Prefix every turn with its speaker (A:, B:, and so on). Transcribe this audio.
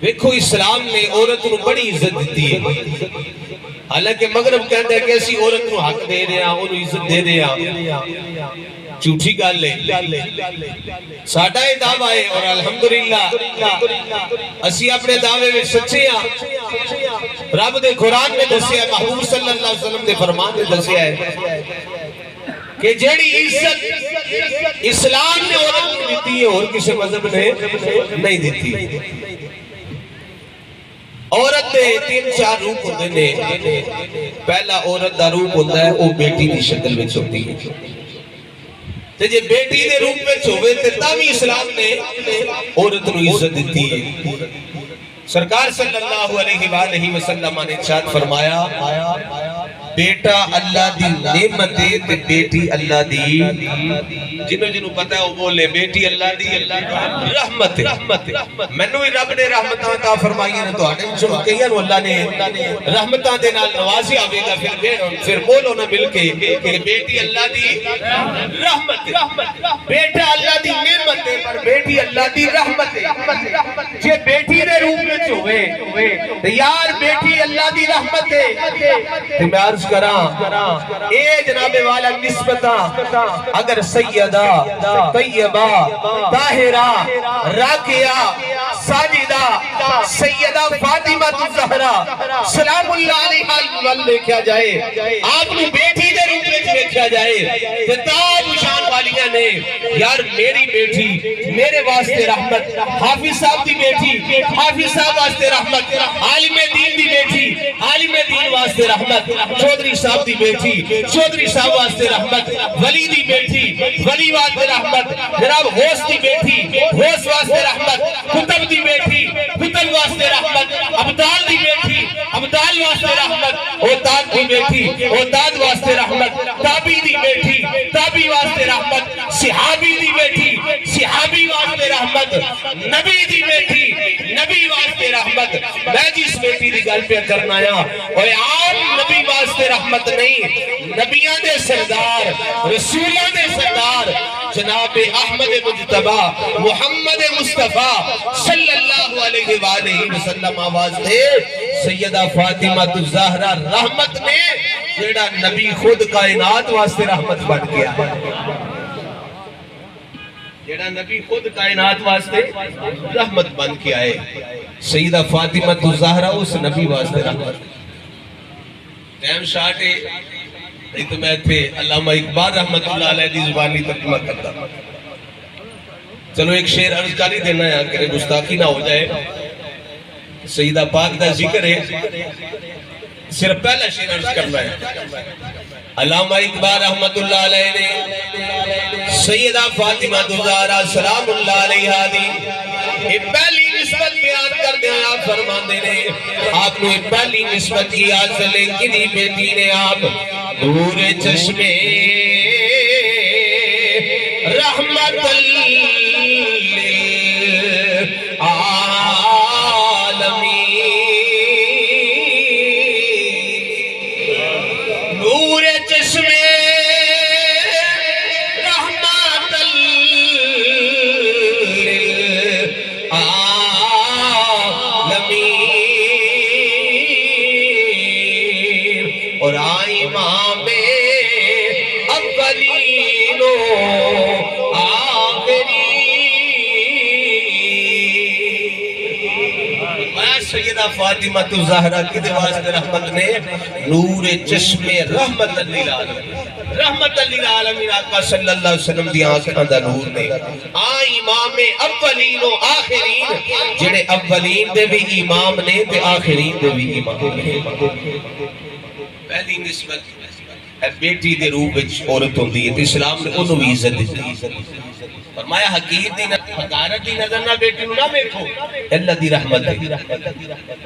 A: دیکھو اسلام نے عورت نو بڑی عزت دیتی ہے، حالانکہ مغرب کہتا ہے کہ اسی عورت نو حق دے رہے ہیں، انہوں عزت دے رہے ہیں، جھوٹی گل ہے۔ ساڈا یہ دعویٰ ہے اور الحمدللہ اسی اپنے دعوے میں سچے ہیں۔ رب دے قرآن میں دسیا ہے، محبوب صلی اللہ علیہ وسلم دے فرمان میں دسیا ہے کہ جیڑی عزت اسلام نے عورت کو دیتی ہے اور کسی مذہب نے نہیں دیتی۔ عورت دے تین چار روپ ہوتے ہیں۔ پہلا عورت دا روپ ہوتا ہے وہ بیٹی کی شکل میں ہوتی ہے، تے جے بیٹی دے روپ میں ہوئے تے تاوی اسلام نے عورت نو عزت دیتی ہے۔ سرکار صلی اللہ علیہ وآلہ وسلم نے ارشاد فرمایا، بیٹا اللہ دی نعمت ہے تے بیٹی اللہ دی، جنہوں پتہ ہے وہ بولے، بیٹی اللہ دی رحمت ہے۔ مینوں ہی رب نے رحمتاں عطا فرمائیاں نے، تواڈے وچوں کئیاں نوں اللہ نے رحمتاں دے نال نوازیا ہوے گا، پھر بولو نا مل کے کہ بیٹی اللہ دی رحمت ہے۔ بیٹا اللہ دی نعمت ہے پر بیٹی اللہ دی رحمت ہے۔ جے بیٹی دے روپ وچ ہوئے تے یار بیٹی اللہ دی رحمت ہے، تے میں عرض کراں اے جناب والا نسبتاں اگر سیدہ طیبہ طاہرہ راکعہ ساجدہ سیدہ فاطمہ الزہرا سلام اللہ علیہا دیکھا جائے، آپ نے بیٹی دے روپ میں دیکھا جائے تے تاب شان والیاں نے یار میری بیٹی میرے واسطے رحمت، حافظ صاحب دی بیٹی حافظ صاحب واسطے رحمت، عالم دین دی بیٹی عالم دین واسطے رحمت، چودھری صاحب دی بیٹی چودھری صاحب واسطے رحمت، ولی دی بیٹی ولی واسطے رحمت، جناب غوث دی بیٹی غوث واسطے رحمت، کتب دی بیٹی کتب واسطے رحمت، ابدال دی بیٹی ابدال واسطے رحمت، اوتاد دی بیٹی اوتاد واسطے رحمت، تابی دی بیٹی تابی واسطے رحمت، صحابی دی بیٹی صحابی واسطے رحمت، نبی دی بیٹی نبی واسطے رحمت۔ میں جس بیٹی دی گل پہ کرنا آیا اور عام نبی واسطے رحمت نہیں، نبیان دے سردار رسولان دے سردار جناب احمد مجتبہ محمد مصطفیٰ صلی اللہ علیہ وآلہ وسلم واسطے سیدہ فاطمہ الزہرا رحمت نے جیڑا نبی خود کائنات واسطے رحمت بن گیا ہے، جیڑا نبی خود کائنات واسطے رحمت بن کے آئے، سیدہ فاطمہ الزہرا اس نبی واسطے رحمت۔ ٹائم شارٹ ہے نہیں تو میں تھے علامہ اقبال رحمت اللہ علیہ دی زبانی ترجمہ کرتا، چلو ایک شعر عرض کر ہی دینا ہے کہ گستاخی نہ ہو جائے۔ سیدہ پاک دا ذکر ہے، صرف پہلا شعر عرض کرنا ہے۔ علامہ اقبال رحمت اللہ علیہ نے سیدہ فاطمہ الزہرا سلام اللہ علیہا دی ایک پہلی نسبت بیان کر دیا، آپ فرماندے نے آپ نے پہلی نسبت کی آج سے لیکنی بیٹی نے آپ نور چشمے رحمت اور آئی امام اولین و آخرین۔ سیدہ فاطمہ الزہرا کی واسطے رحمت نے نور چشم رحمت للعالمین رحمت للعالمین آقا صلی اللہ علیہ وسلم دی آنکھاں دا نور نے آئی امام اولین و آخرین، جنہیں اولین دے بھی امام نے تے آخرین دے بھی امام نے۔ پہلی نسبت بیٹی دے روپ وچ عورت ہوندی ہے، اسلام نے انہوں بھی عزت دی، فرمایا حقیر دی حقارت دی نظر نہ بیٹی نو نہ دیکھو، اللہ دی رحمت ہے۔